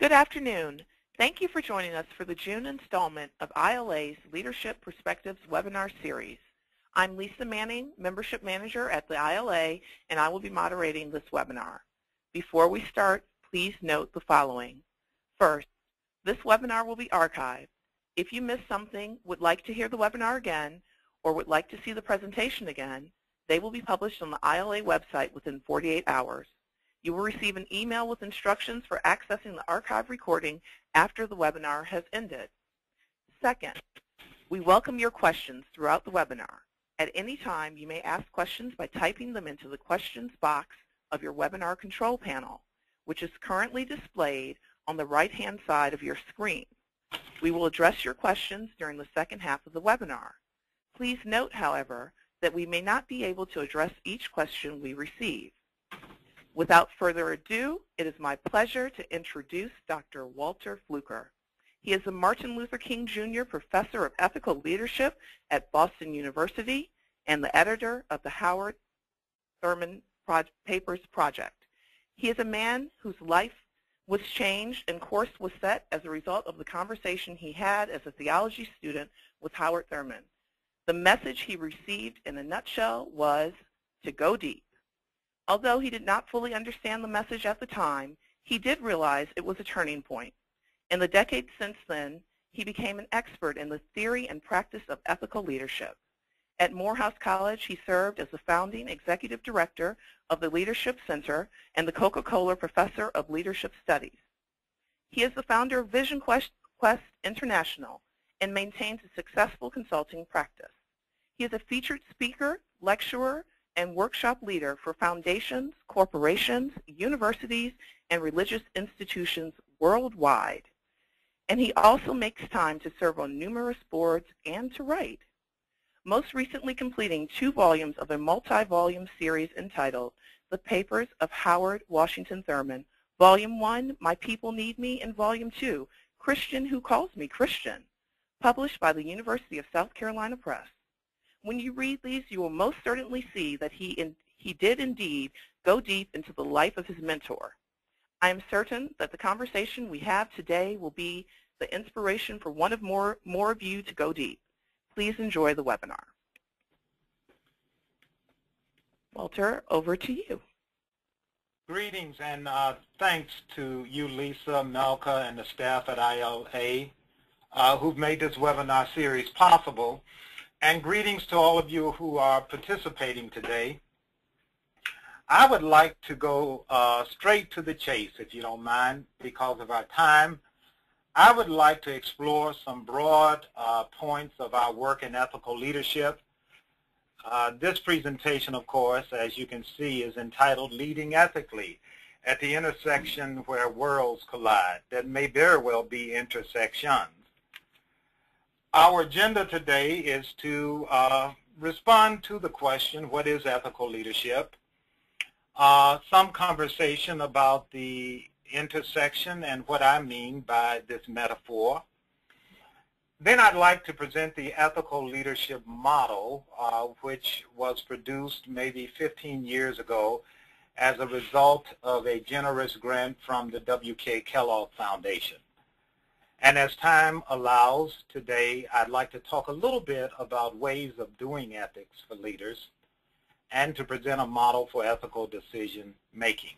Good afternoon. Thank you for joining us for the June installment of ILA's Leadership Perspectives webinar series. I'm Lisa Manning, Membership Manager at the ILA, and I will be moderating this webinar. Before we start, please note the following. First, this webinar will be archived. If you missed something, would like to hear the webinar again, or would like to see the presentation again, they will be published on the ILA website within 48 hours. You will receive an email with instructions for accessing the archive recording after the webinar has ended. Second, we welcome your questions throughout the webinar. At any time, you may ask questions by typing them into the questions box of your webinar control panel, which is currently displayed on the right-hand side of your screen. We will address your questions during the second half of the webinar. Please note, however, that we may not be able to address each question we receive. Without further ado, it is my pleasure to introduce Dr. Walter Fluker. He is a Martin Luther King Jr. Professor of Ethical Leadership at Boston University and the editor of the Howard Thurman Papers Project. He is a man whose life was changed and course was set as a result of the conversation he had as a theology student with Howard Thurman. The message he received in a nutshell was to go deep. Although he did not fully understand the message at the time, he did realize it was a turning point. In the decades since then, he became an expert in the theory and practice of ethical leadership. At Morehouse College, he served as the founding executive director of the Leadership Center and the Coca-Cola Professor of Leadership Studies. He is the founder of Vision Quest International and maintains a successful consulting practice. He is a featured speaker, lecturer, and workshop leader for foundations, corporations, universities, and religious institutions worldwide. And he also makes time to serve on numerous boards and to write, most recently completing 2 volumes of a multi-volume series entitled The Papers of Howard Washington Thurman, Volume 1, My People Need Me, and Volume 2, Christian Who Calls Me Christian, published by the University of South Carolina Press. When you read these, you will most certainly see that he did indeed go deep into the life of his mentor. I am certain that the conversation we have today will be the inspiration for one of more of you to go deep. Please enjoy the webinar. Walter, over to you. Greetings and thanks to you, Lisa, Melka, and the staff at ILA who've made this webinar series possible. And greetings to all of you who are participating today. I would like to go straight to the chase, if you don't mind, because of our time. I would like to explore some broad points of our work in ethical leadership. This presentation, of course, as you can see, is entitled Leading Ethically at the Intersection Where Worlds Collide. That may very well be intersections. Our agenda today is to respond to the question, what is ethical leadership? Some conversation about the intersection and what I mean by this metaphor. Then I'd like to present the ethical leadership model, which was produced maybe 15 years ago as a result of a generous grant from the W.K. Kellogg Foundation. And as time allows today, I'd like to talk a little bit about ways of doing ethics for leaders and to present a model for ethical decision making.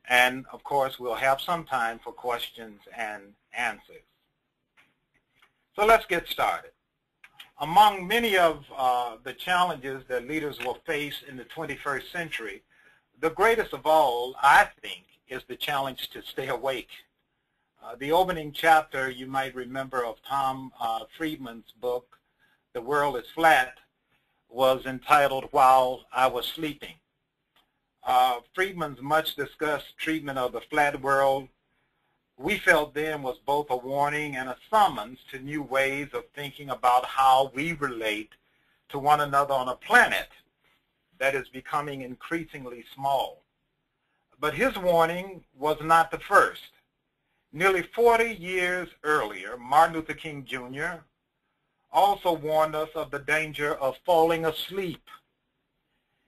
And of course, we'll have some time for questions and answers. So let's get started. Among many of the challenges that leaders will face in the 21st century, the greatest of all, I think, is the challenge to stay awake. The opening chapter, you might remember, of Tom Friedman's book, The World is Flat, was entitled While I Was Sleeping. Friedman's much discussed treatment of the flat world, we felt then, was both a warning and a summons to new ways of thinking about how we relate to one another on a planet that is becoming increasingly small. But his warning was not the first. Nearly 40 years earlier, Martin Luther King Jr. also warned us of the danger of falling asleep.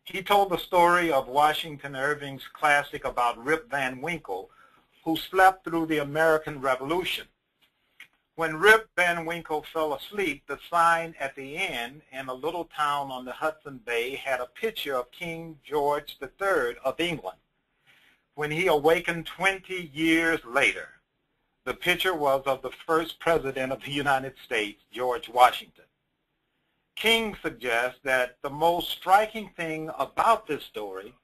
He told the story of Washington Irving's classic about Rip Van Winkle, who slept through the American Revolution. When Rip Van Winkle fell asleep, the sign at the inn in a little town on the Hudson Bay had a picture of King George III of England. When he awakened 20 years later, the picture was of the first president of the United States, George Washington. King suggests that the most striking thing about this story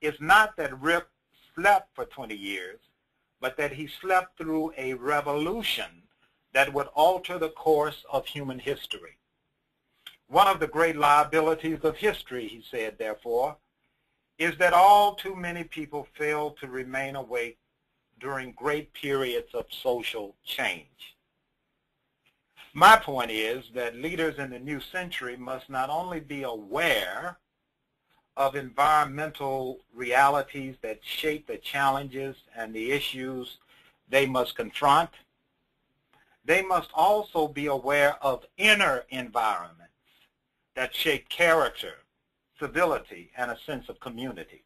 is not that Rip slept for 20 years, but that he slept through a revolution that would alter the course of human history. One of the great liabilities of history, he said, therefore, is that all too many people fail to remain awake during great periods of social change. My point is that leaders in the new century must not only be aware of environmental realities that shape the challenges and the issues they must confront, they must also be aware of inner environments that shape character, civility, and a sense of community.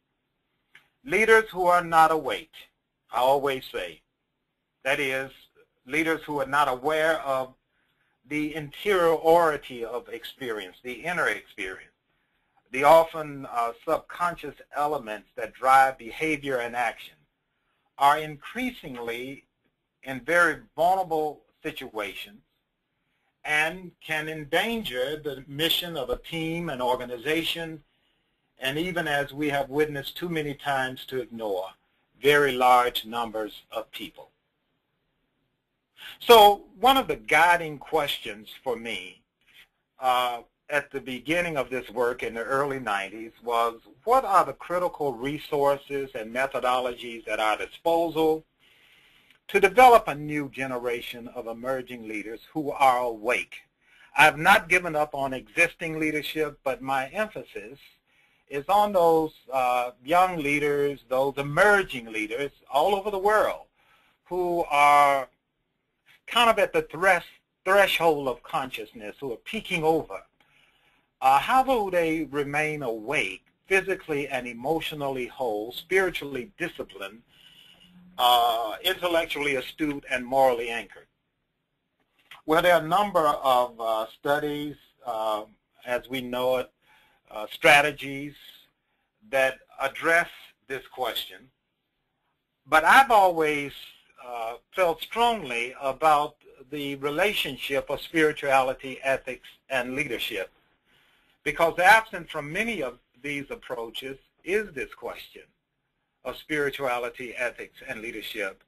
Leaders who are not awake, I always say, that is, leaders who are not aware of the interiority of experience, the inner experience, the often subconscious elements that drive behavior and action, are increasingly in very vulnerable situations and can endanger the mission of a team, an organization, and even, as we have witnessed too many times to ignore, very large numbers of people. So one of the guiding questions for me at the beginning of this work in the early 90s was, what are the critical resources and methodologies at our disposal to develop a new generation of emerging leaders who are awake? I've not given up on existing leadership, but my emphasis is on those young leaders, those emerging leaders all over the world who are kind of at the threshold of consciousness, who are peeking over. How will they remain awake, physically and emotionally whole, spiritually disciplined, intellectually astute, and morally anchored? Well, there are a number of studies, as we know it, strategies that address this question. But I've always felt strongly about the relationship of spirituality, ethics, and leadership, because absent from many of these approaches is this question of spirituality, ethics, and leadership,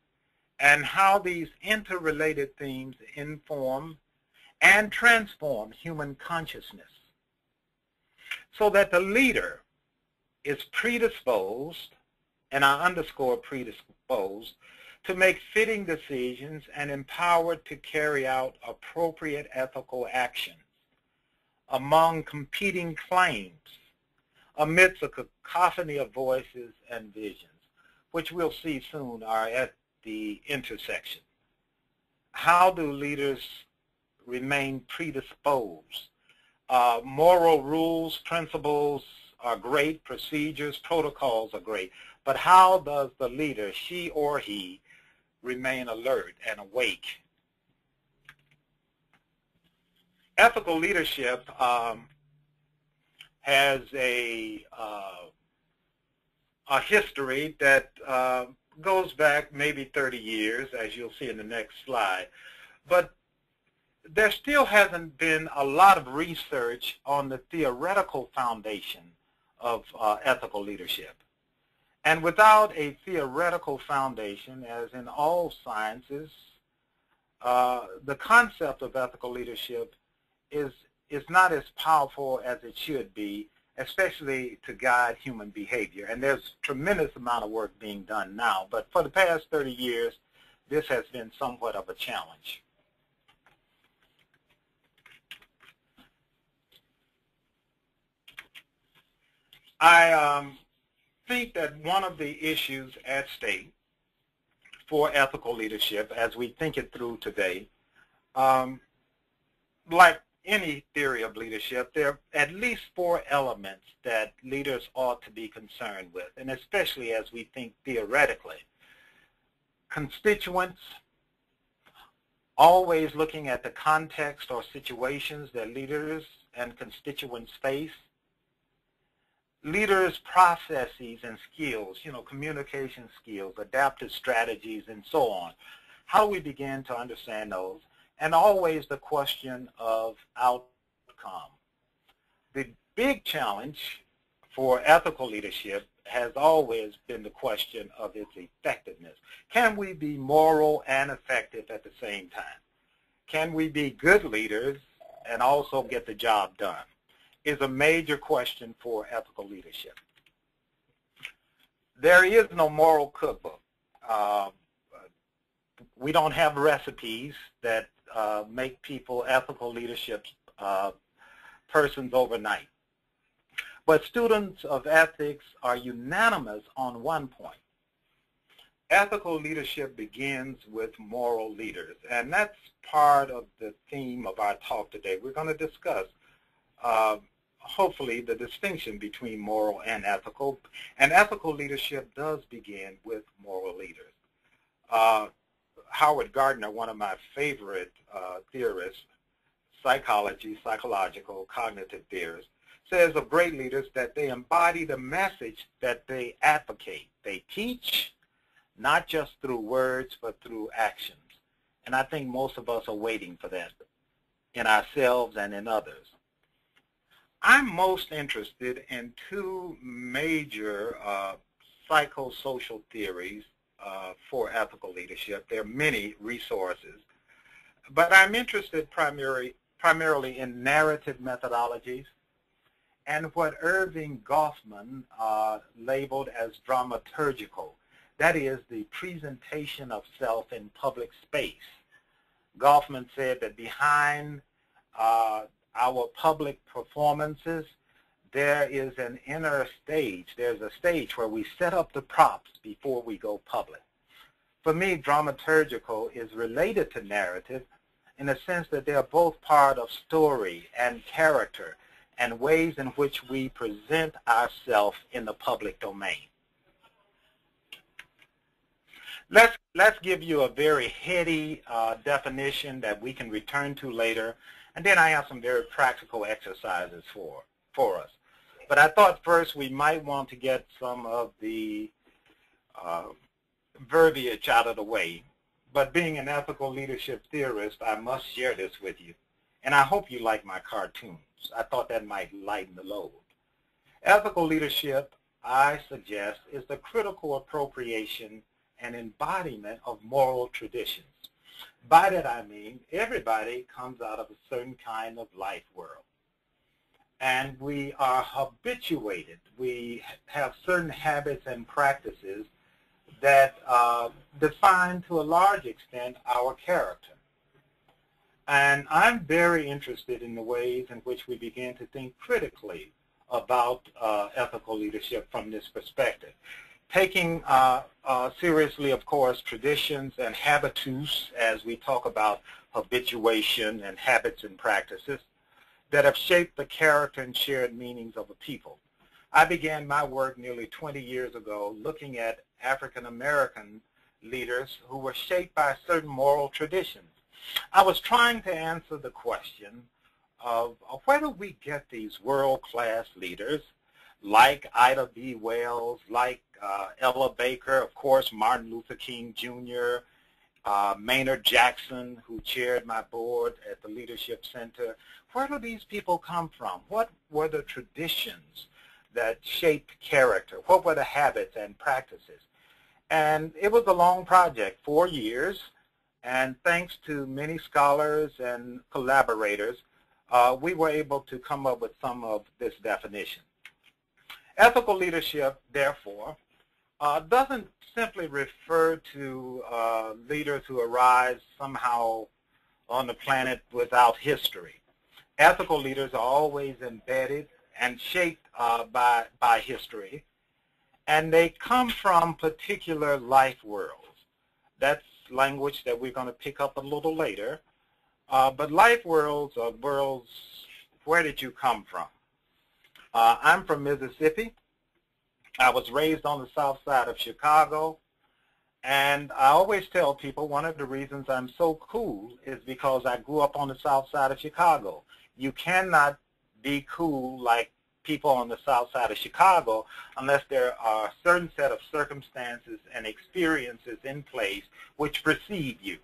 and how these interrelated themes inform and transform human consciousness, so that the leader is predisposed, and I underscore predisposed, to make fitting decisions and empowered to carry out appropriate ethical actions among competing claims amidst a cacophony of voices and visions, which we'll see soon are at the intersection. How do leaders remain predisposed? Moral rules, principles are great, procedures, protocols are great, but how does the leader, she or he, remain alert and awake? Ethical leadership has a history that goes back maybe 30 years, as you'll see in the next slide, but there still hasn't been a lot of research on the theoretical foundation of ethical leadership. And without a theoretical foundation, as in all sciences, the concept of ethical leadership is not as powerful as it should be, especially to guide human behavior. And there's a tremendous amount of work being done now, but for the past 30 years, this has been somewhat of a challenge. I think that one of the issues at stake for ethical leadership, as we think it through today, like any theory of leadership, there are at least 4 elements that leaders ought to be concerned with, and especially as we think theoretically. constituents, always looking at the context or situations that leaders and constituents face. Leaders' processes and skills, communication skills, adaptive strategies, and so on. How do we begin to understand those? And always the question of outcome. The big challenge for ethical leadership has always been the question of its effectiveness. Can we be moral and effective at the same time? Can we be good leaders and also get the job done? Is a major question for ethical leadership. There is no moral cookbook. We don't have recipes that make people ethical leadership persons overnight. But students of ethics are unanimous on one point. Ethical leadership begins with moral leaders, and that's part of the theme of our talk today. We're going to discuss hopefully the distinction between moral and ethical leadership does begin with moral leaders. Howard Gardner, one of my favorite theorists, psychological, cognitive theorists, says of great leaders that they embody the message that they advocate. They teach, not just through words, but through actions. And I think most of us are waiting for that in ourselves and in others. I'm most interested in two major psychosocial theories for ethical leadership. There are many resources, but I'm interested primarily in narrative methodologies and what Irving Goffman labeled as dramaturgical. That is the presentation of self in public space. Goffman said that behind our public performances, there is an inner stage. There's a stage where we set up the props before we go public. For me, dramaturgical is related to narrative in the sense that they are both part of story and character and ways in which we present ourselves in the public domain. Let's give you a very heady definition that we can return to later, and then I have some very practical exercises for us. But I thought first we might want to get some of the verbiage out of the way. But being an ethical leadership theorist, I must share this with you. And I hope you like my cartoons. I thought that might lighten the load. Ethical leadership, I suggest, is the critical appropriation and embodiment of moral traditions. By that I mean everybody comes out of a certain kind of life world. And we are habituated. We have certain habits and practices that define to a large extent our character. And I'm very interested in the ways in which we begin to think critically about ethical leadership from this perspective. Taking seriously, of course, traditions and habitus as we talk about habituation and habits and practices that have shaped the character and shared meanings of a people. I began my work nearly 20 years ago looking at African American leaders who were shaped by certain moral traditions. I was trying to answer the question of where do we get these world-class leaders like Ida B. Wells, like Ella Baker, of course, Martin Luther King Jr., Maynard Jackson, who chaired my board at the Leadership Center. Where do these people come from? What were the traditions that shaped character? What were the habits and practices? And it was a long project, 4 years, and thanks to many scholars and collaborators, we were able to come up with some of this definition. Ethical leadership, therefore, doesn't simply refer to leaders who arise somehow on the planet without history. Ethical leaders are always embedded and shaped by history, and they come from particular life worlds. That's language that we're going to pick up a little later. But life worlds are worlds, where did you come from? I'm from Mississippi. I was raised on the south side of Chicago, And I always tell people one of the reasons I'm so cool is because I grew up on the south side of Chicago. You cannot be cool like people on the south side of Chicago unless there are a certain set of circumstances and experiences in place which precede you.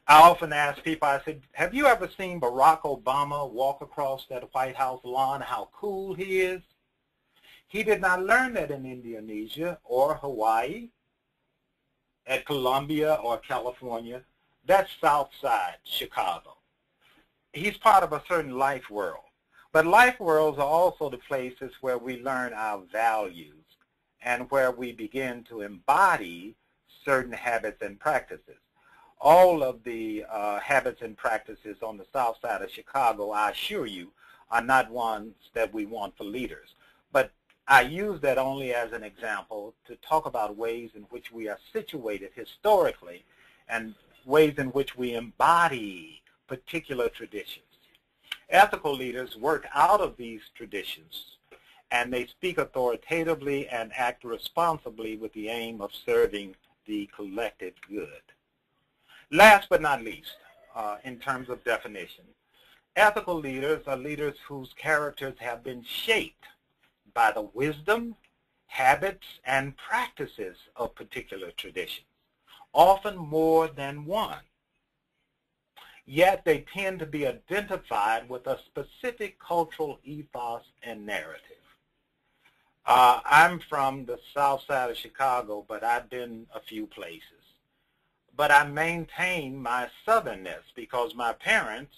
I often ask people, I said, have you ever seen Barack Obama walk across that White House lawn, how cool he is? He did not learn that in Indonesia or Hawaii, at Columbia or California. That's South Side Chicago. He's part of a certain life world. But life worlds are also the places where we learn our values and where we begin to embody certain habits and practices. All of the habits and practices on the south side of Chicago, I assure you, are not ones that we want for leaders. But I use that only as an example to talk about ways in which we are situated historically and ways in which we embody particular traditions. Ethical leaders work out of these traditions, and they speak authoritatively and act responsibly with the aim of serving the collective good. Last but not least, in terms of definition, ethical leaders are leaders whose characters have been shaped by the wisdom, habits, and practices of particular traditions, often more than one. Yet they tend to be identified with a specific cultural ethos and narrative. I'm from the south side of Chicago, but I've been a few places. But I maintain my southernness because my parents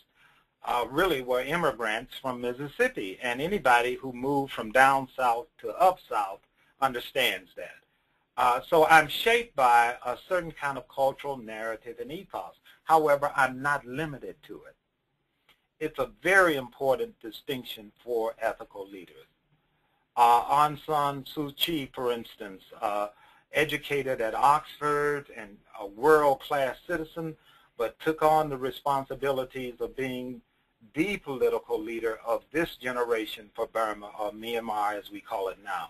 really were immigrants from Mississippi, and anybody who moved from down south to up south understands that. So I'm shaped by a certain kind of cultural narrative and ethos. However, I'm not limited to it. It's a very important distinction for ethical leaders. Aung San Suu Kyi, for instance, educated at Oxford and a world-class citizen, but took on the responsibilities of being the political leader of this generation for Burma, or Myanmar as we call it now.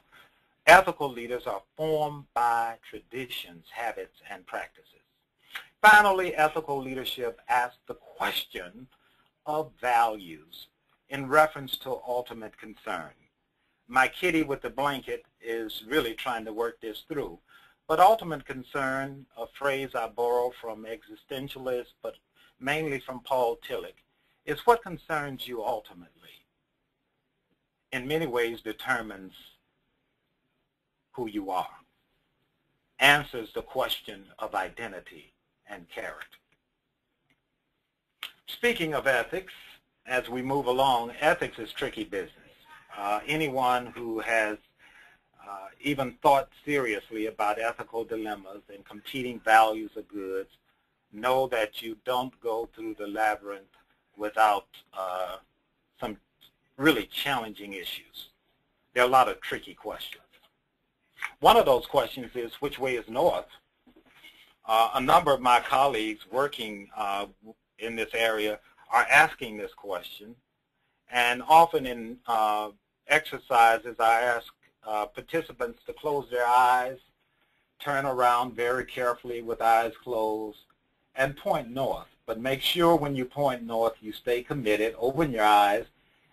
Ethical leaders are formed by traditions, habits, and practices. Finally, ethical leadership asks the question of values in reference to ultimate concern. My kitty with the blanket is really trying to work this through. But ultimate concern, a phrase I borrow from existentialists, but mainly from Paul Tillich, is what concerns you ultimately. In many ways determines who you are, answers the question of identity and character. Speaking of ethics, as we move along, ethics is tricky business. Anyone who has even thought seriously about ethical dilemmas and competing values of goods know that you don't go through the labyrinth without some really challenging issues. There are a lot of tricky questions. One of those questions is, which way is north? A number of my colleagues working in this area are asking this question, and often in exercises I ask participants to close their eyes, turn around very carefully with eyes closed, and point north. But make sure when you point north you stay committed, open your eyes.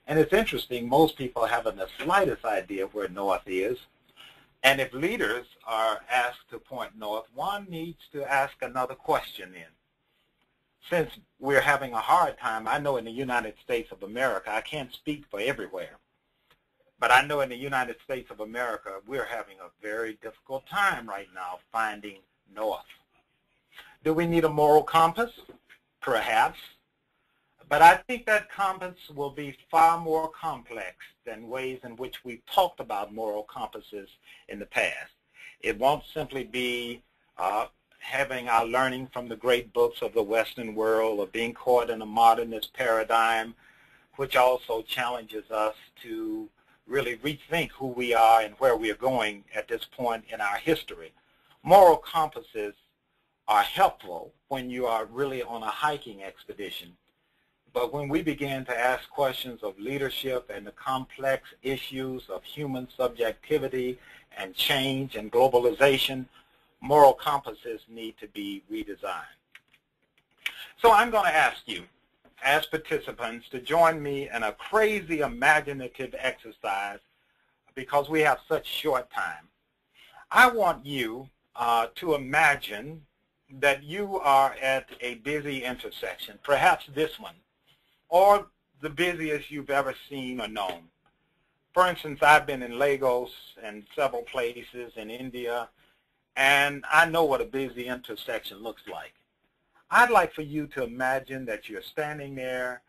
And it's interesting, most people haven't the slightest idea where north is. And if leaders are asked to point north, one needs to ask another question then. Since we're having a hard time, I know in the United States of America, I can't speak for everywhere, but I know in the United States of America, we're having a very difficult time right now finding north. Do we need a moral compass? Perhaps. But I think that compass will be far more complex than ways in which we've talked about moral compasses in the past. It won't simply be having our learning from the great books of the Western world, or being caught in a modernist paradigm, which also challenges us to really rethink who we are and where we are going at this point in our history. Moral compasses are helpful when you are really on a hiking expedition. But when we begin to ask questions of leadership and the complex issues of human subjectivity and change and globalization, moral compasses need to be redesigned. So I'm going to ask you, as participants, to join me in a crazy imaginative exercise because we have such short time. I want you to imagine that you are at a busy intersection, perhaps this one, or the busiest you've ever seen or known. For instance, I've been in Lagos and several places in India, and I know what a busy intersection looks like. I'd like for you to imagine that you're standing there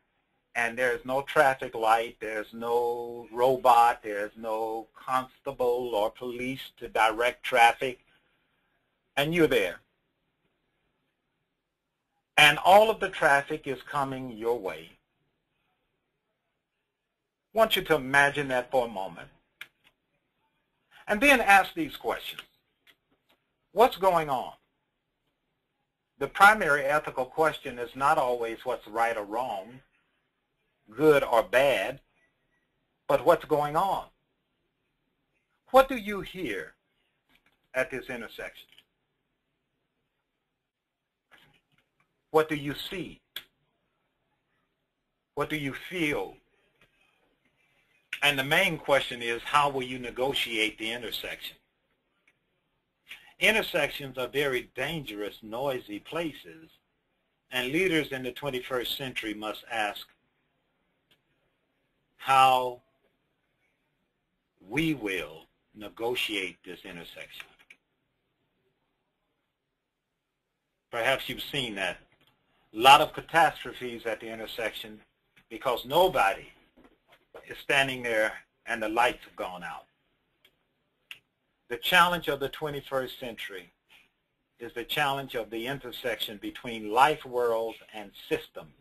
and there's no traffic light, there's no robot, there's no constable or police to direct traffic, and you're there. And all of the traffic is coming your way. I want you to imagine that for a moment. And then ask these questions. What's going on? The primary ethical question is not always what's right or wrong, good or bad, but what's going on. What do you hear at this intersection? What do you see? What do you feel? And the main question is, how will you negotiate the intersection? Intersections are very dangerous, noisy places, and leaders in the 21st century must ask how we will negotiate this intersection. Perhaps you've seen that. A lot of catastrophes at the intersection because nobody is standing there and the lights have gone out. The challenge of the 21st century is the challenge of the intersection between life worlds and systems.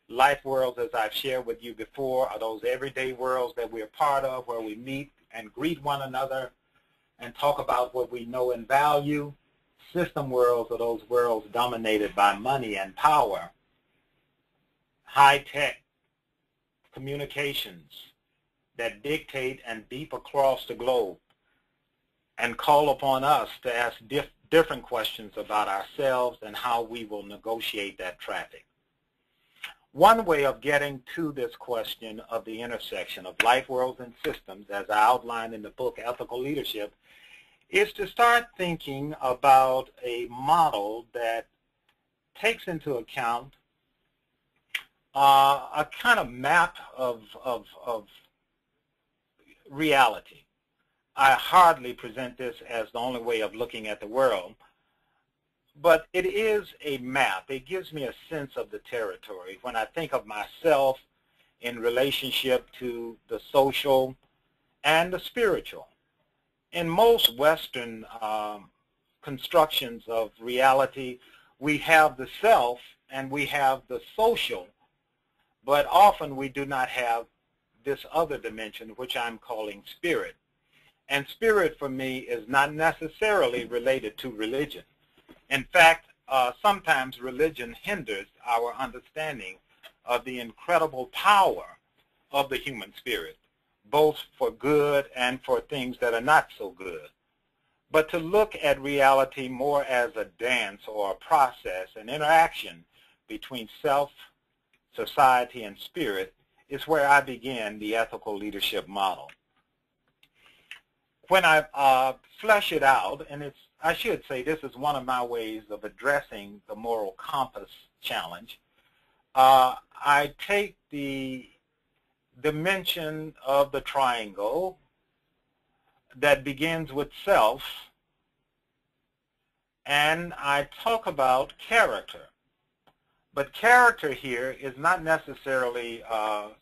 Life worlds, as I've shared with you before, are those everyday worlds that we're part of, where we meet and greet one another and talk about what we know and value. System worlds are those worlds dominated by money and power, high-tech communications that dictate and beep across the globe and call upon us to ask different questions about ourselves and how we will negotiate that traffic. One way of getting to this question of the intersection of life worlds and systems, as I outlined in the book Ethical Leadership, is to start thinking about a model that takes into account a kind of map of reality. I hardly present this as the only way of looking at the world, but it is a map. It gives me a sense of the territory. When I think of myself in relationship to the social and the spiritual. In most Western constructions of reality, we have the self and we have the social, but often we do not have this other dimension, which I'm calling spirit. And spirit for me is not necessarily related to religion. In fact, sometimes religion hinders our understanding of the incredible power of the human spirit, both for good and for things that are not so good. But to look at reality more as a dance or a process, an interaction between self, society, and spirit is where I begin the ethical leadership model. When I flesh it out, and I should say this is one of my ways of addressing the moral compass challenge, I take the dimension of the triangle that begins with self, and I talk about character. But character here is not necessarily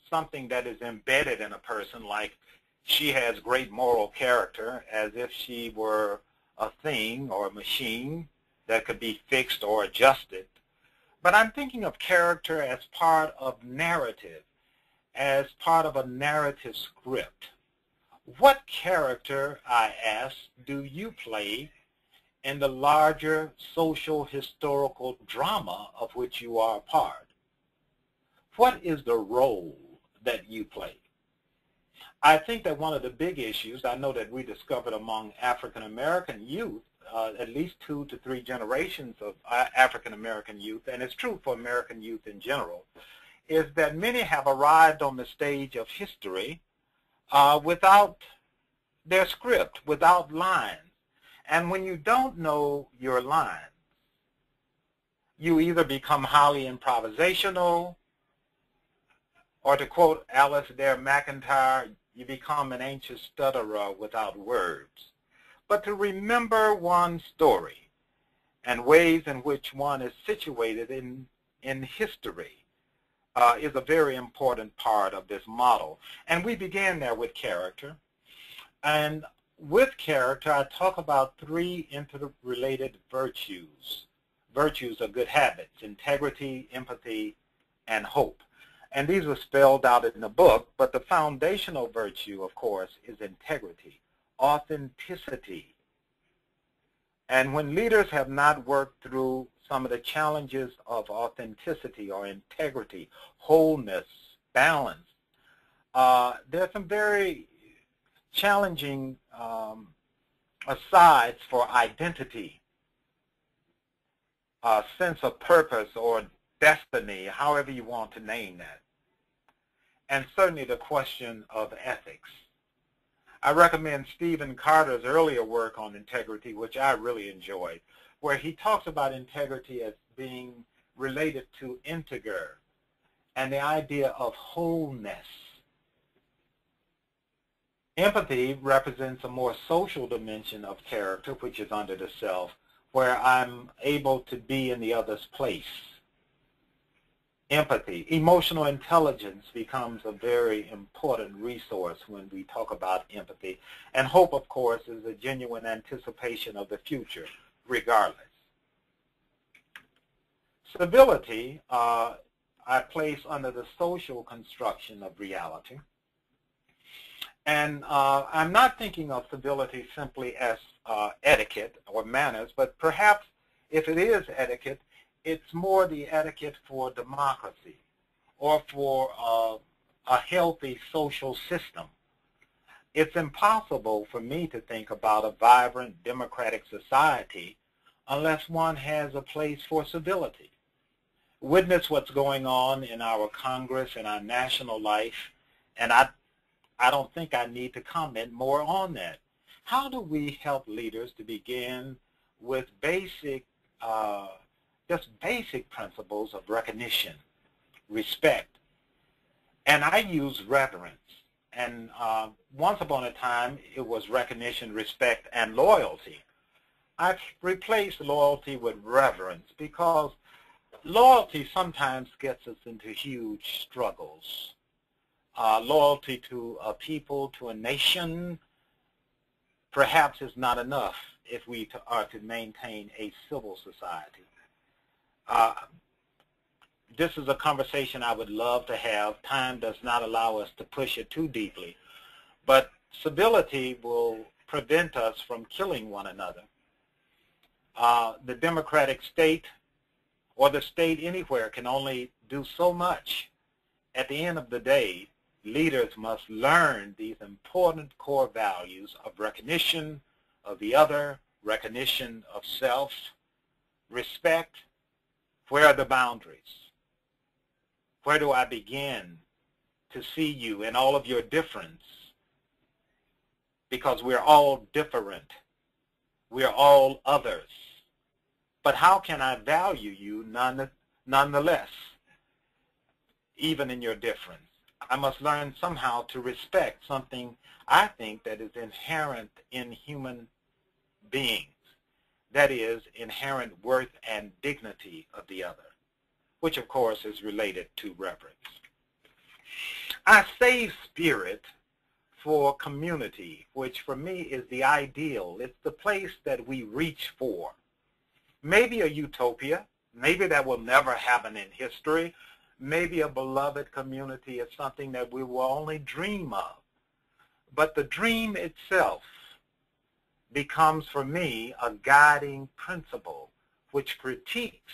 something that is embedded in a person, like she has great moral character, as if she were a thing or a machine that could be fixed or adjusted. But I'm thinking of character as part of narrative, as part of a narrative script. What character, I ask, do you play in the larger social historical drama of which you are a part? What is the role that you play? I think that one of the big issues, I know that we discovered among African American youth at least 2 to 3 generations of African American youth, and it's true for American youth in general, is that many have arrived on the stage of history without their script, without lines. And when you don't know your lines, you either become highly improvisational, or to quote Alice Dare McIntyre, you become an ancient stutterer without words. But to remember one's story and ways in which one is situated in history is a very important part of this model. And we began there with character. And with character, I talk about 3 interrelated virtues. Virtues are good habits: integrity, empathy, and hope. And these are spelled out in the book, but the foundational virtue, of course, is integrity, authenticity. And when leaders have not worked through some of the challenges of authenticity or integrity, wholeness, balance, there are some very challenging asides for identity, sense of purpose or destiny, however you want to name that. And certainly the question of ethics. I recommend Stephen Carter's earlier work on integrity, which I really enjoyed, where he talks about integrity as being related to integer and the idea of wholeness. Empathy represents a more social dimension of character, which is under the self, where I'm able to be in the other's place. Empathy. Emotional intelligence becomes a very important resource when we talk about empathy. And hope, of course, is a genuine anticipation of the future, regardless. Civility, I place under the social construction of reality. And I'm not thinking of civility simply as etiquette or manners, but perhaps if it is etiquette, it's more the etiquette for democracy or for a healthy social system. It's impossible for me to think about a vibrant democratic society unless one has a place for civility. Witness what's going on in our Congress and our national life, and I don't think I need to comment more on that. How do we help leaders to begin with basic, just basic principles of recognition, respect? And I use reverence. And once upon a time, it was recognition, respect, and loyalty. I've replaced loyalty with reverence because loyalty sometimes gets us into huge struggles. Loyalty to a people, to a nation, perhaps is not enough if we are to maintain a civil society. This is a conversation I would love to have. Time does not allow us to push it too deeply. But civility will prevent us from killing one another. The democratic state or the state anywhere can only do so much. At the end of the day, leaders must learn these important core values of recognition of the other, recognition of self, respect. Where are the boundaries? Where do I begin to see you in all of your difference? Because we're all different. We're all others. But how can I value you nonetheless, even in your difference? I must learn somehow to respect something I think that is inherent in human beings. That is, inherent worth and dignity of the other, which of course is related to reverence. I save spirit for community, which for me is the ideal. It's the place that we reach for. Maybe a utopia, maybe that will never happen in history. Maybe a beloved community is something that we will only dream of. But the dream itself becomes for me a guiding principle which critiques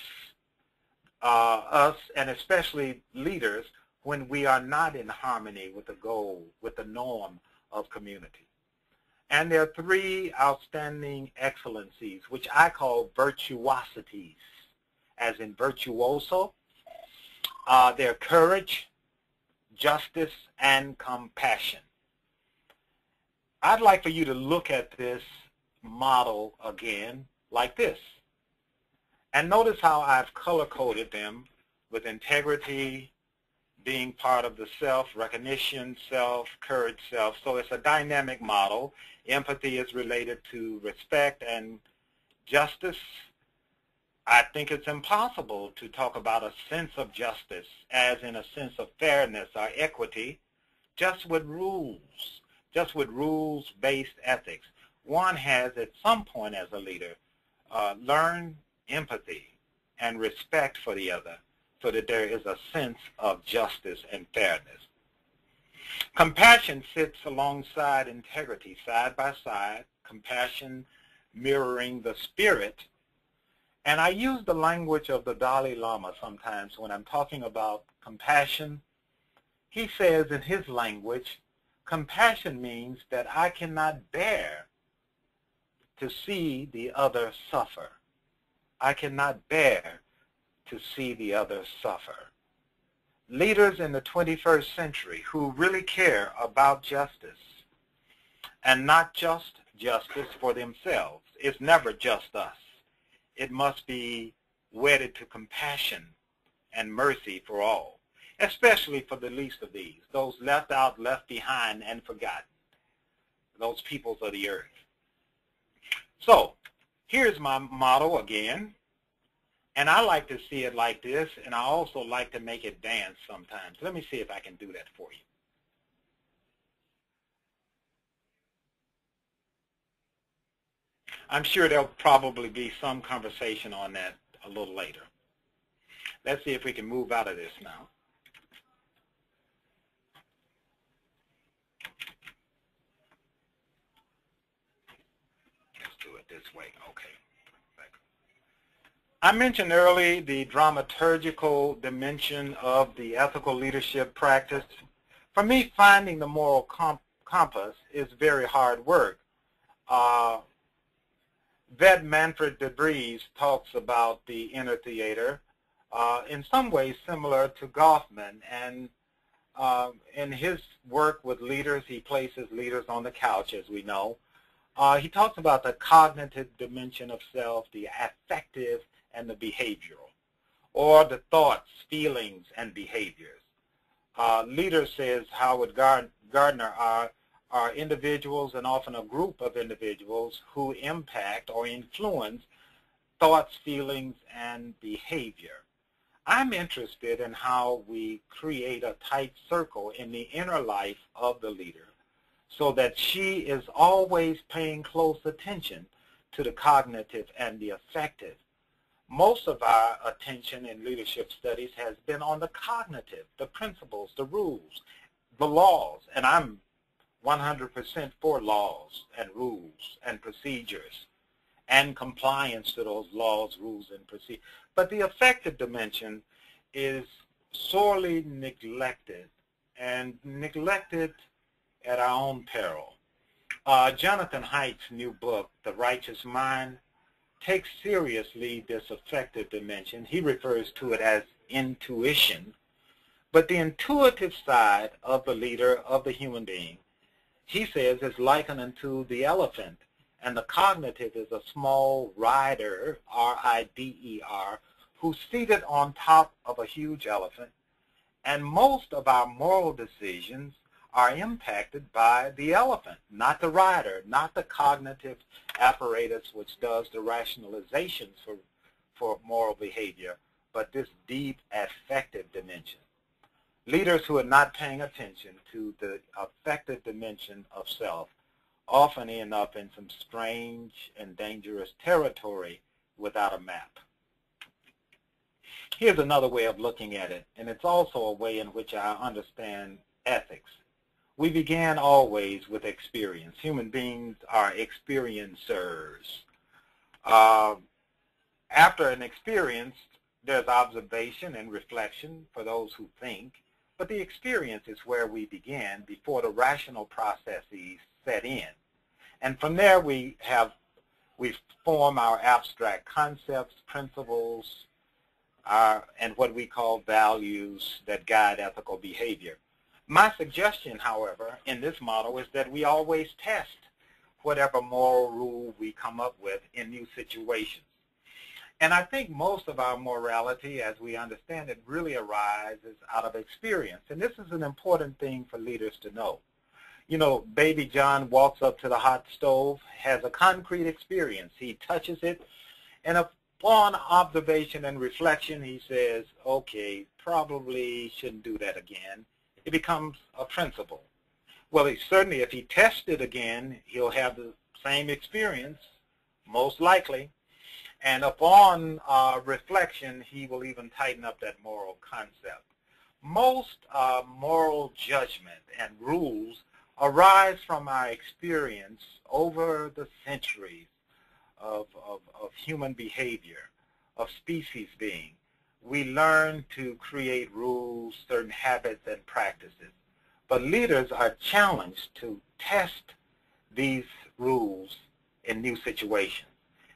us, and especially leaders, when we are not in harmony with the goal, with the norm of community. And there are three outstanding excellencies, which I call virtuosities, as in virtuoso. They're courage, justice, and compassion. I'd like for you to look at this model again like this. And notice how I've color-coded them with integrity, being part of the self, recognition, self, courage, self. So it's a dynamic model. Empathy is related to respect and justice. I think it's impossible to talk about a sense of justice as in a sense of fairness or equity, just with rules-based ethics. One has at some point as a leader learned empathy and respect for the other, so that there is a sense of justice and fairness. Compassion sits alongside integrity, side by side, compassion mirroring the spirit. And I use the language of the Dalai Lama sometimes when I'm talking about compassion. He says in his language, compassion means that I cannot bear to see the other suffer. I cannot bear to see the other suffer. Leaders in the 21st century who really care about justice, and not just justice for themselves. It's never just us. It must be wedded to compassion and mercy for all, especially for the least of these, those left out, left behind, and forgotten, those peoples of the earth. So here's my motto again. And I like to see it like this, and I also like to make it dance sometimes. Let me see if I can do that for you. I'm sure there'll probably be some conversation on that a little later. Let's see if we can move out of this now. Let's do it this way. Okay. I mentioned earlier the dramaturgical dimension of the ethical leadership practice. For me, finding the moral compass is very hard work. Vet Manfred de Vries talks about the inner theater in some ways similar to Goffman. And in his work with leaders, he places leaders on the couch, as we know. He talks about the cognitive dimension of self, the affective, and the behavioral, or the thoughts, feelings, and behaviors. Leader, says Howard Gardner, are individuals and often a group of individuals who impact or influence thoughts, feelings, and behavior. I'm interested in how we create a tight circle in the inner life of the leader so that she is always paying close attention to the cognitive and the affective. Most of our attention in leadership studies has been on the cognitive, the principles, the rules, the laws, and I'm 100% for laws and rules and procedures and compliance to those laws, rules, and procedures. But the affective dimension is sorely neglected, and neglected at our own peril. Jonathan Haidt's new book, The Righteous Mind, takes seriously this affective dimension. He refers to it as intuition. But the intuitive side of the leader, of the human being, he says is likened unto the elephant. And the cognitive is a small rider, R-I-D-E-R, who's seated on top of a huge elephant. And most of our moral decisions are impacted by the elephant, not the rider, not the cognitive apparatus which does the rationalizations for moral behavior, but this deep affective dimension. Leaders who are not paying attention to the affective dimension of self often end up in some strange and dangerous territory without a map. Here's another way of looking at it, and it's also a way in which I understand ethics. We began always with experience. Human beings are experiencers. After an experience, there's observation and reflection for those who think, but the experience is where we began before the rational processes set in. And from there we form our abstract concepts, principles, and what we call values that guide ethical behavior. My suggestion, however, in this model is that we always test whatever moral rule we come up with in new situations. And I think most of our morality, as we understand it, really arises out of experience. And this is an important thing for leaders to know. You know, baby John walks up to the hot stove, has a concrete experience. He touches it, and upon observation and reflection, he says, okay, probably shouldn't do that again. It becomes a principle. Well, certainly if he tests it again, he'll have the same experience, most likely. And upon reflection, he will even tighten up that moral concept. Most moral judgment and rules arise from our experience over the centuries of human behavior, of species being. We learn to create rules, certain habits and practices. But leaders are challenged to test these rules in new situations.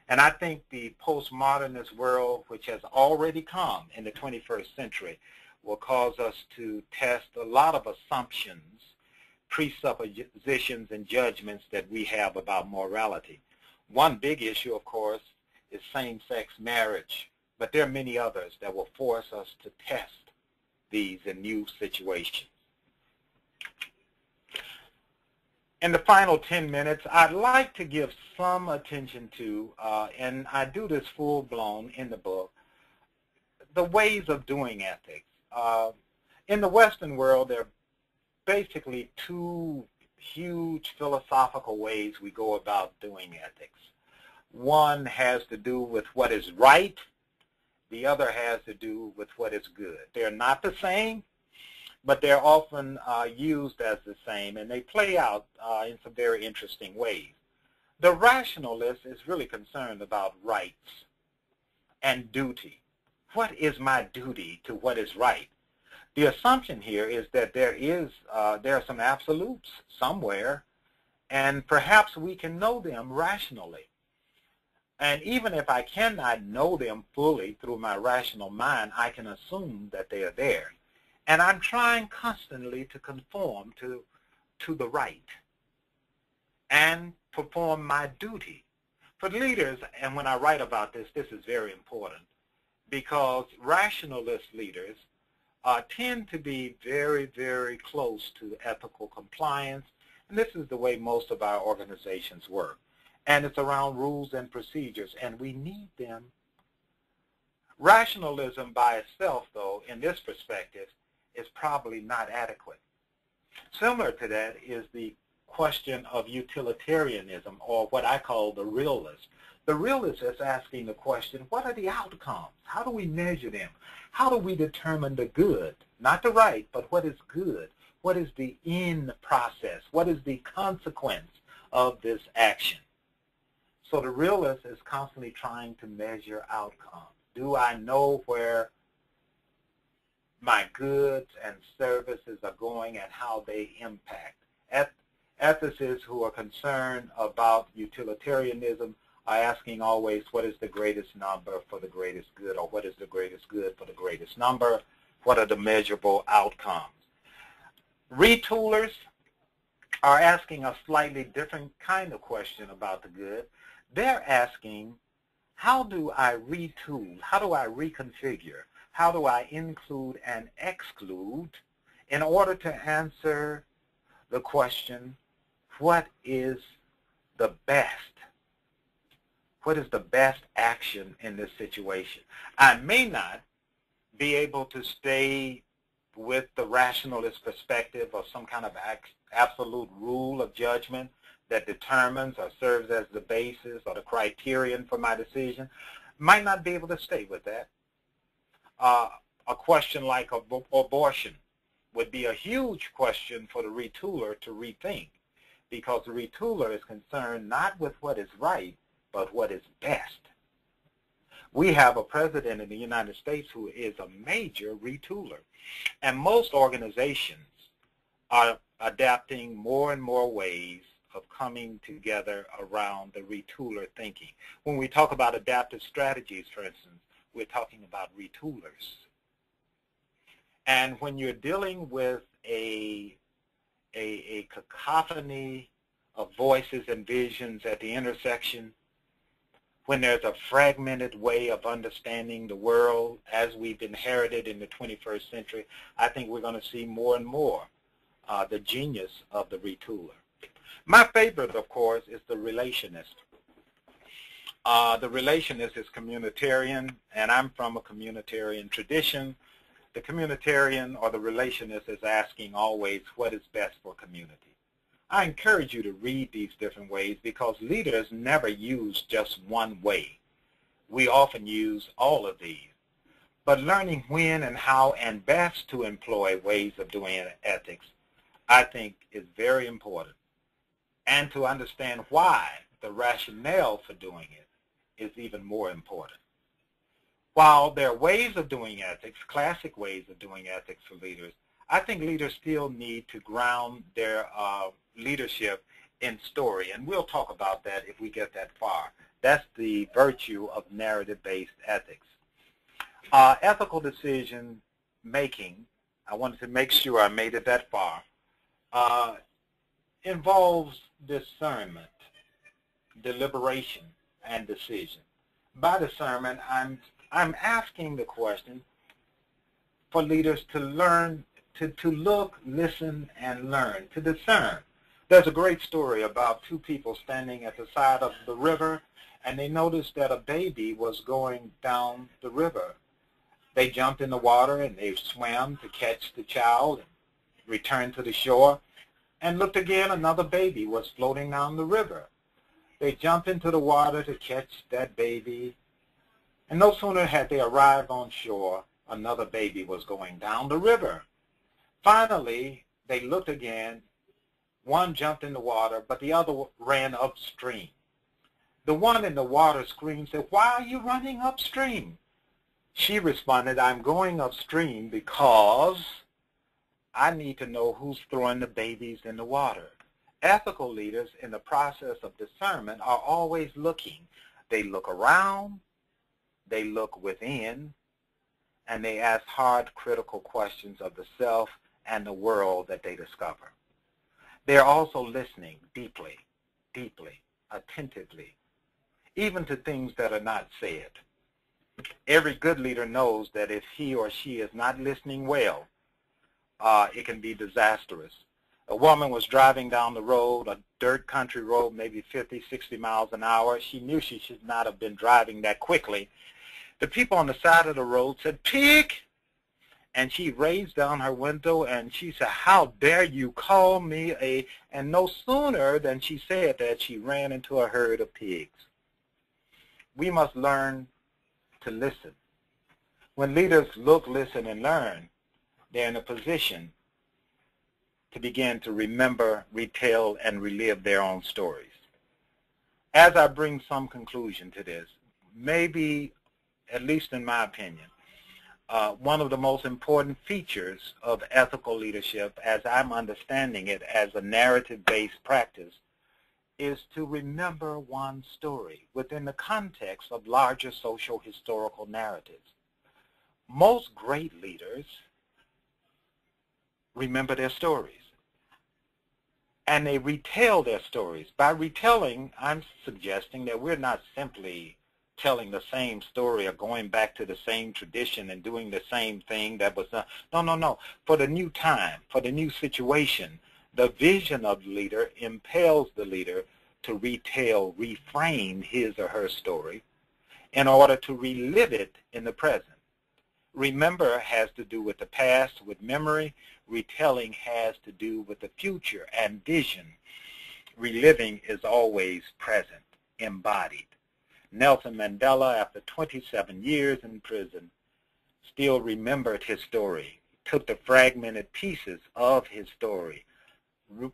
And I think the postmodernist world, which has already come in the 21st century, will cause us to test a lot of assumptions, presuppositions, and judgments that we have about morality. One big issue, of course, is same-sex marriage, but there are many others that will force us to test these in new situations. In the final 10 minutes, I'd like to give some attention to, and I do this full-blown in the book, the ways of doing ethics. In the Western world, there are basically two huge philosophical ways we go about doing ethics. One has to do with what is right. The other has to do with what is good. They're not the same, but they're often used as the same, and they play out in some very interesting ways. The rationalist is really concerned about rights and duty. What is my duty to what is right? The assumption here is that there are some absolutes somewhere, and perhaps we can know them rationally. And even if I cannot know them fully through my rational mind, I can assume that they are there. And I'm trying constantly to conform to the right and perform my duty. For leaders, and when I write about this, this is very important, because rationalist leaders tend to be very, very close to ethical compliance, and this is the way most of our organizations work. And it's around rules and procedures, and we need them. Rationalism by itself, though, in this perspective, is probably not adequate. Similar to that is the question of utilitarianism, or what I call the realist. The realist is asking the question, what are the outcomes? How do we measure them? How do we determine the good? Not the right, but what is good? What is the end process? What is the consequence of this action? So the realist is constantly trying to measure outcomes. Do I know where my goods and services are going and how they impact? Ethicists who are concerned about utilitarianism are asking always, what is the greatest number for the greatest good, or what is the greatest good for the greatest number? What are the measurable outcomes? Retoolers are asking a slightly different kind of question about the good. They're asking, how do I retool? How do I reconfigure? How do I include and exclude in order to answer the question, what is the best? What is the best action in this situation? I may not be able to stay with the rationalist perspective of some kind of absolute rule of judgment that determines or serves as the basis or the criterion for my decision. Might not be able to stay with that. A question like abortion would be a huge question for the retooler to rethink, because the retooler is concerned not with what is right, but what is best. We have a president in the United States who is a major retooler, and most organizations are adapting more and more ways of coming together around the retooler thinking. When we talk about adaptive strategies, for instance, we're talking about retoolers. And when you're dealing with a cacophony of voices and visions at the intersection, when there's a fragmented way of understanding the world as we've inherited in the 21st century, I think we're going to see more and more the genius of the retooler. My favorite, of course, is the relationist. The relationist is communitarian, and I'm from a communitarian tradition. The communitarian or the relationist is asking always what is best for community. I encourage you to read these different ways because leaders never use just one way. We often use all of these. But learning when and how and best to employ ways of doing ethics, I think, is very important. And to understand why the rationale for doing it is even more important. While there are ways of doing ethics, classic ways of doing ethics for leaders, I think leaders still need to ground their leadership in story, and we'll talk about that if we get that far. That's the virtue of narrative-based ethics. Ethical decision making, I wanted to make sure I made it that far, involves discernment, deliberation, and decision. By discernment, I'm asking the question for leaders to learn, to look, listen, and learn, to discern. There's a great story about two people standing at the side of the river, and they noticed that a baby was going down the river. They jumped in the water, and they swam to catch the child and returned to the shore, and looked again, another baby was floating down the river. They jumped into the water to catch that baby, and no sooner had they arrived on shore, another baby was going down the river. Finally, they looked again. One jumped in the water, but the other ran upstream. The one in the water screamed, said, "Why are you running upstream?" She responded, "I'm going upstream because I need to know who's throwing the babies in the water." Ethical leaders in the process of discernment are always looking. They look around, they look within, and they ask hard, critical questions of the self and the world that they discover. They're also listening deeply, deeply, attentively, even to things that are not said. Every good leader knows that if he or she is not listening well, it can be disastrous. A woman was driving down the road, a dirt country road, maybe 50, 60 miles an hour. She knew she should not have been driving that quickly. The people on the side of the road said, "Pig!" And she raised down her window and she said, "How dare you call me a..." And no sooner than she said that, she ran into a herd of pigs. We must learn to listen. When leaders look, listen, and learn, they're in a position to begin to remember, retell, and relive their own stories. As I bring some conclusion to this, maybe, at least in my opinion, one of the most important features of ethical leadership, as I'm understanding it as a narrative-based practice, is to remember one's story within the context of larger social historical narratives. Most great leaders remember their stories, and they retell their stories. By retelling, I'm suggesting that we're not simply telling the same story or going back to the same tradition and doing the same thing that was done. No. For the new time, for the new situation, the vision of the leader impels the leader to retell, reframe his or her story in order to relive it in the present. Remember has to do with the past, with memory. Retelling has to do with the future and vision. Reliving is always present, embodied. Nelson Mandela, after 27 years in prison, still remembered his story, took the fragmented pieces of his story,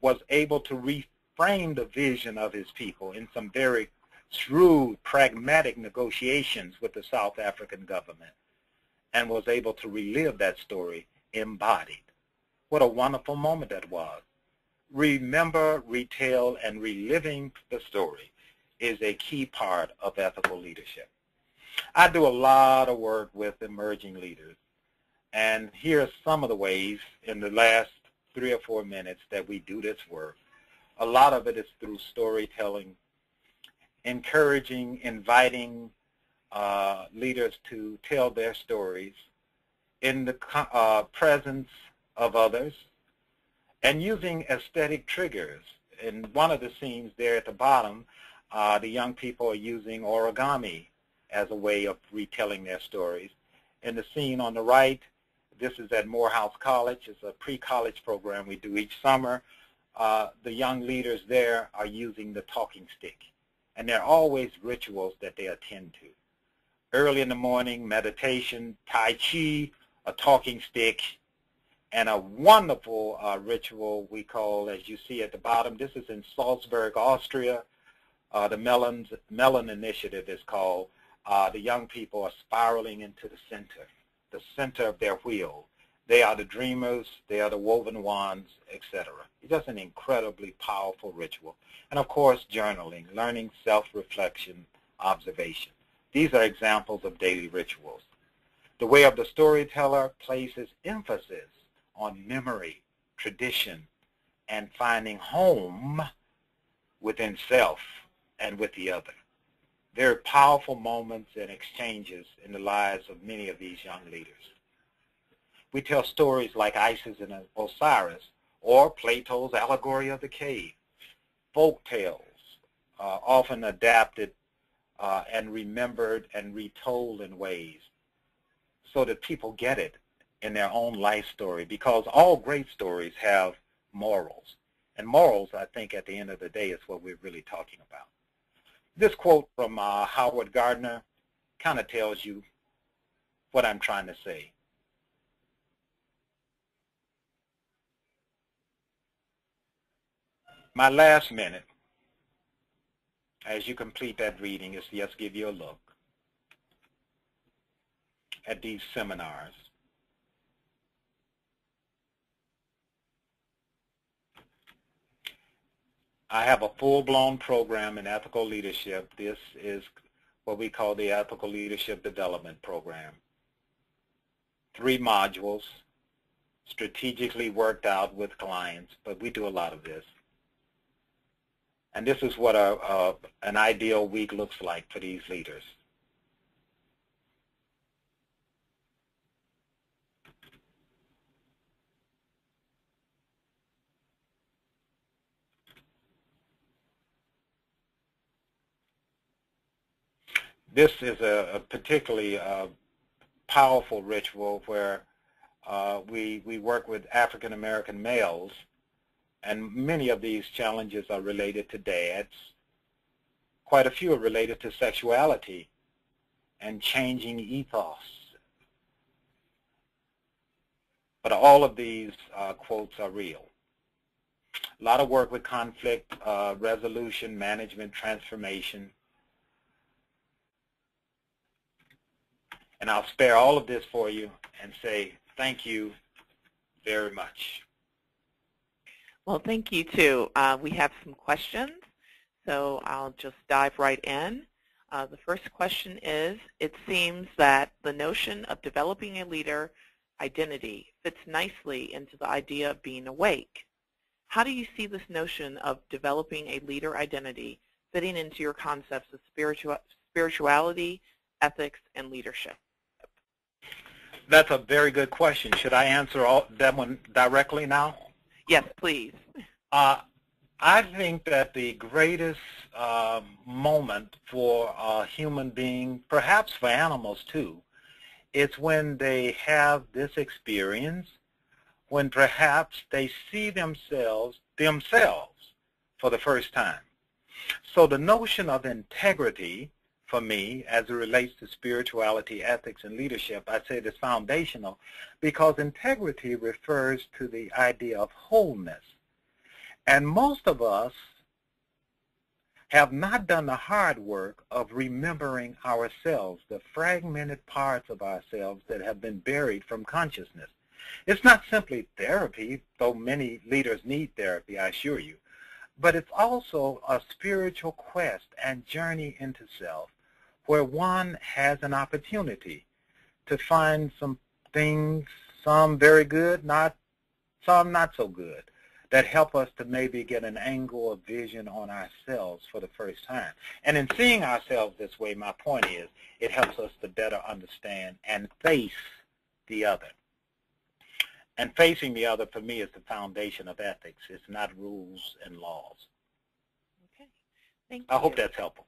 was able to reframe the vision of his people in some very shrewd, pragmatic negotiations with the South African government, and was able to relive that story embodied. What a wonderful moment that was. remember, retell, and reliving the story is a key part of ethical leadership. I do a lot of work with emerging leaders, and here are some of the ways in the last 3 or 4 minutes that we do this work. A lot of it is through storytelling, encouraging, inviting leaders to tell their stories in the presence of others, and using aesthetic triggers. In one of the scenes there at the bottom, the young people are using origami as a way of retelling their stories. In the scene on the right, this is at Morehouse College. It's a pre-college program we do each summer. The young leaders there are using the talking stick, and there are always rituals that they attend to. Early in the morning, meditation, Tai Chi, a talking stick, and a wonderful ritual we call, as you see at the bottom, this is in Salzburg, Austria. The Melon Initiative is called. The young people are spiraling into the center of their wheel. They are the dreamers, they are the woven ones, etc. It's just an incredibly powerful ritual. And of course, journaling, learning, self-reflection, observation. These are examples of daily rituals. The way of the storyteller places emphasis on memory, tradition, and finding home within self and with the other. Very powerful moments and exchanges in the lives of many of these young leaders. We tell stories like Isis and Osiris, or Plato's allegory of the cave, folk tales, often adapted and remembered and retold in ways so that people get it in their own life story, because all great stories have morals. And morals, I think, at the end of the day, is what we're really talking about. This quote from Howard Gardner kind of tells you what I'm trying to say. My last minute, as you complete that reading, is to just give you a look at these seminars. I have a full-blown program in ethical leadership. This is what we call the Ethical Leadership Development Program. 3 modules, strategically worked out with clients, but we do a lot of this. And this is what an ideal week looks like for these leaders. This is a particularly powerful ritual where we work with African American males, and many of these challenges are related to dads. Quite a few are related to sexuality and changing ethos. But all of these quotes are real. A lot of work with conflict resolution, management, transformation. And I'll spare all of this for you and say thank you very much. Well, thank you, too. We have some questions, so I'll just dive right in. The first question is, it seems that the notion of developing a leader identity fits nicely into the idea of being awake. How do you see this notion of developing a leader identity fitting into your concepts of spirituality, ethics, and leadership? That's a very good question. Should I answer that one directly now? Yes, please. I think that the greatest moment for a human being, perhaps for animals too, is when they have this experience, when perhaps they see themselves for the first time. So the notion of integrity, for me, as it relates to spirituality, ethics, and leadership, I say it is foundational because integrity refers to the idea of wholeness. And most of us have not done the hard work of remembering ourselves, the fragmented parts of ourselves that have been buried from consciousness. It's not simply therapy, though many leaders need therapy, I assure you, but it's also a spiritual quest and journey into self where one has an opportunity to find some things, some very good, some not so good, that help us to maybe get an angle of vision on ourselves for the first time. And in seeing ourselves this way, my point is, it helps us to better understand and face the other. And facing the other, for me, is the foundation of ethics. It's not rules and laws. Okay, thank you. I hope that's helpful.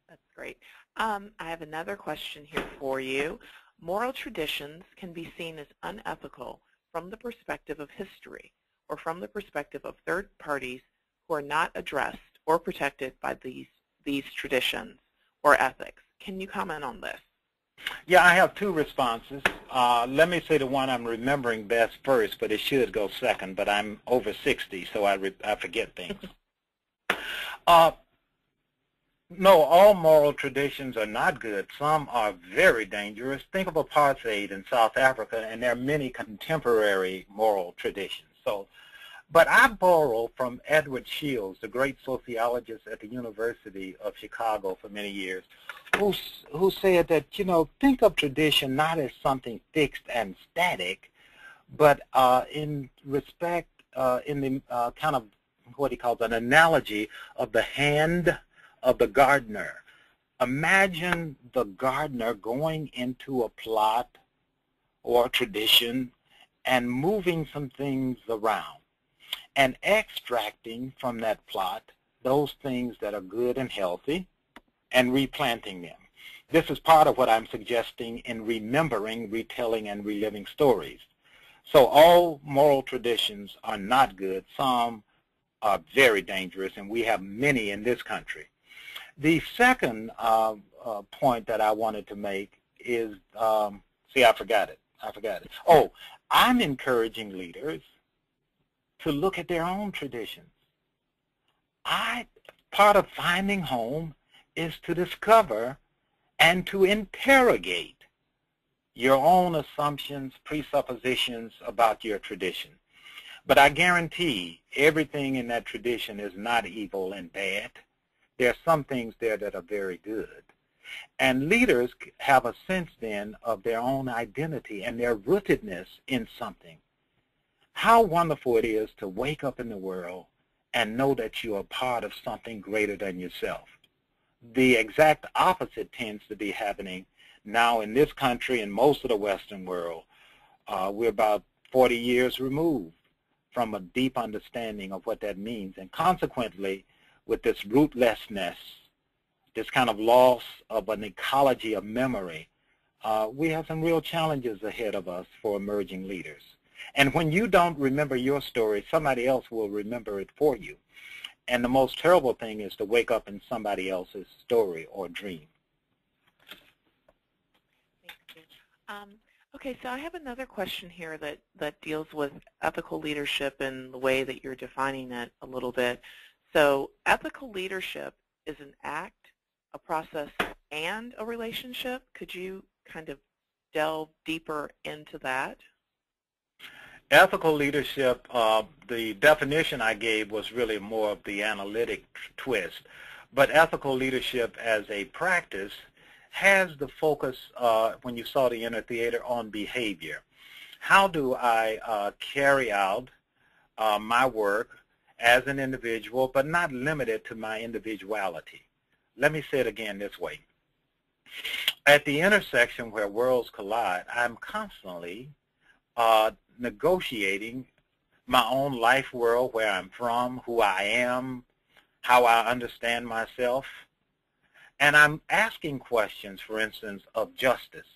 That's great. I have another question here for you. Moral traditions can be seen as unethical from the perspective of history or from the perspective of third parties who are not addressed or protected by these traditions or ethics. Can you comment on this? Yeah, I have two responses. Let me say the one I'm remembering best first, but it should go second, but I'm over 60, so I forget things. No, all moral traditions are not good. Some are very dangerous. Think of apartheid in South Africa, and there are many contemporary moral traditions. But I borrow from Edward Shields, the great sociologist at the University of Chicago for many years, who said that, think of tradition not as something fixed and static, but in respect, in the kind of what he calls an analogy of the hand of the gardener. Imagine the gardener going into a plot or a tradition and moving some things around and extracting from that plot those things that are good and healthy and replanting them. This is part of what I'm suggesting in remembering, retelling, and reliving stories. So all moral traditions are not good. Some are very dangerous, and we have many in this country. The second point that I wanted to make is, see, I forgot it. Oh, I'm encouraging leaders to look at their own traditions. Part of finding home is to discover and to interrogate your own assumptions, presuppositions about your tradition. But I guarantee everything in that tradition is not evil and bad. There are some things there that are very good. And leaders have a sense then of their own identity and their rootedness in something. How wonderful it is to wake up in the world and know that you are part of something greater than yourself. The exact opposite tends to be happening now in this country and most of the Western world. We're about 40 years removed from a deep understanding of what that means. And consequently, with this rootlessness, this kind of loss of an ecology of memory, we have some real challenges ahead of us for emerging leaders. And when you don't remember your story, somebody else will remember it for you. And the most terrible thing is to wake up in somebody else's story or dream. Thank you. Okay, so I have another question here that deals with ethical leadership and the way that you're defining it a little bit. So ethical leadership is an act, a process, and a relationship. Could you kind of delve deeper into that? Ethical leadership, the definition I gave was really more of the analytic twist. But ethical leadership as a practice has the focus, when you saw the inner theater, on behavior. How do I carry out my work as an individual, but not limited to my individuality? Let me say it again this way. At the intersection where worlds collide, I'm constantly negotiating my own life world, where I'm from, who I am, how I understand myself. And I'm asking questions, for instance, of justice.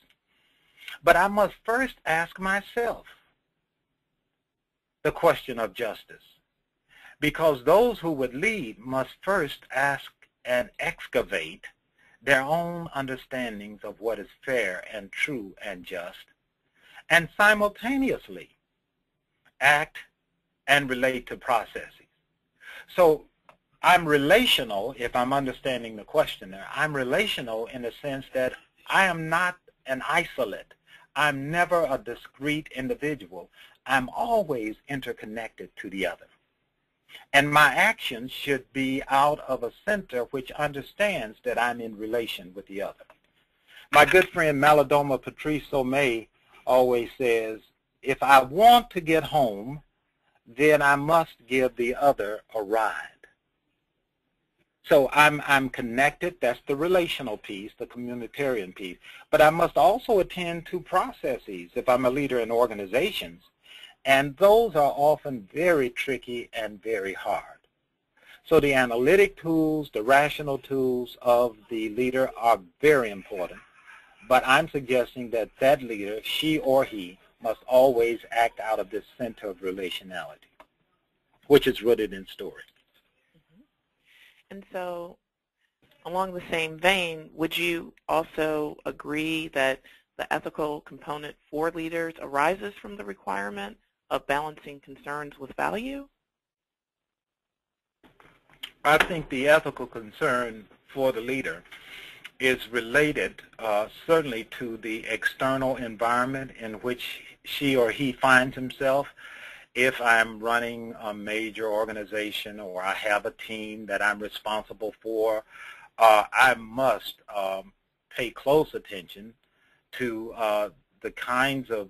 But I must first ask myself the question of justice, because those who would lead must first ask and excavate their own understandings of what is fair and true and just, and simultaneously act and relate to processes. So I'm relational, if I'm understanding the questioner. I'm relational in the sense that I am not an isolate. I'm never a discrete individual. I'm always interconnected to the other. And my actions should be out of a center which understands that I'm in relation with the other. My good friend Malidoma Patrice Somé always says, if I want to get home, then I must give the other a ride. So I'm connected, that's the relational piece, the communitarian piece, but I must also attend to processes if I'm a leader in organizations, and those are often very tricky and very hard. So the analytic tools, the rational tools of the leader are very important, but I'm suggesting that that leader, she or he, must always act out of this center of relationality, which is rooted in story. And so, along the same vein, would you also agree that the ethical component for leaders arises from the requirement of balancing concerns with value? I think the ethical concern for the leader is related certainly to the external environment in which she or he finds himself. If I'm running a major organization or I have a team that I'm responsible for, I must pay close attention to the kinds of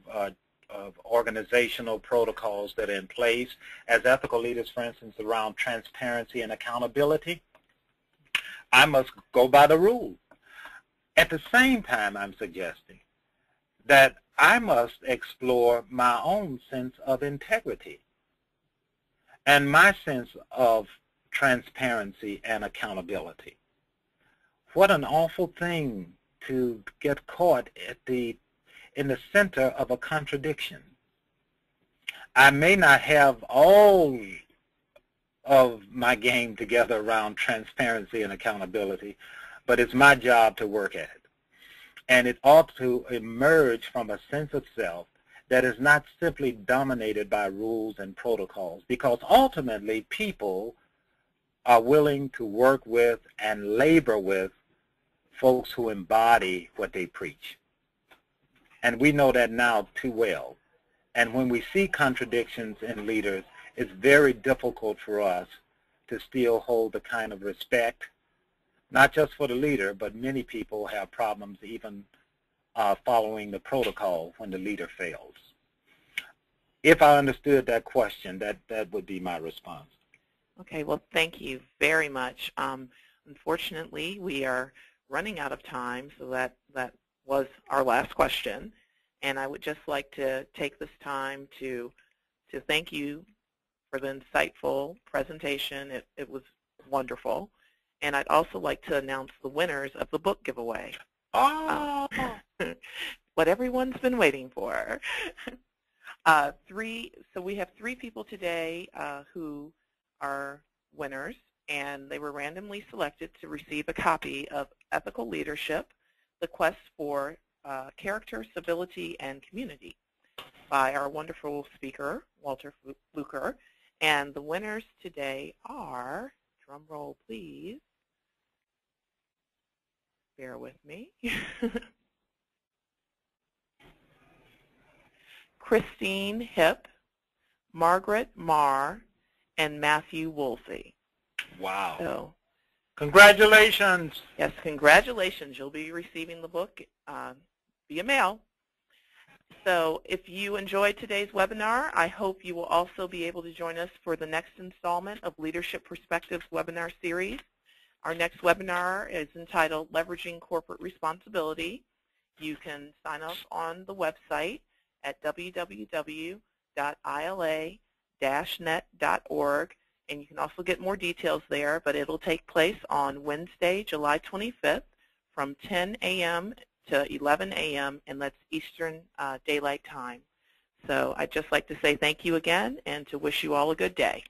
organizational protocols that are in place as ethical leaders, for instance, around transparency and accountability. I must go by the rules. At the same time, I'm suggesting that I must explore my own sense of integrity and my sense of transparency and accountability. What an awful thing to get caught in the center of a contradiction. I may not have all of my game together around transparency and accountability, but it's my job to work at it. And it ought to emerge from a sense of self that is not simply dominated by rules and protocols, because ultimately people are willing to work with and labor with folks who embody what they preach. And we know that now too well. And when we see contradictions in leaders, it's very difficult for us to still hold the kind of respect, not just for the leader, but many people have problems even following the protocol when the leader fails. If I understood that question, that would be my response. Okay, well, thank you very much. Unfortunately, we are running out of time, so that was our last question. And I would just like to take this time to thank you for the insightful presentation. It was wonderful. And I'd also like to announce the winners of the book giveaway. Oh! What everyone's been waiting for. So we have 3 people today who are winners, and they were randomly selected to receive a copy of Ethical Leadership, The Quest for Character, Civility, and Community by our wonderful speaker, Walter Fluker. And the winners today are, drum roll please, bear with me, Christine Hipp, Margaret Marr, and Matthew Woolsey. Wow. So, congratulations. Yes, congratulations. You'll be receiving the book via mail. So if you enjoyed today's webinar, I hope you will also be able to join us for the next installment of Leadership Perspectives webinar series. Our next webinar is entitled Leveraging Corporate Responsibility. You can sign up on the website at www.ila-net.org, and you can also get more details there, but it'll take place on Wednesday, July 25th from 10 a.m. to 11 a.m., and that's Eastern Daylight Time. So I'd just like to say thank you again and to wish you all a good day.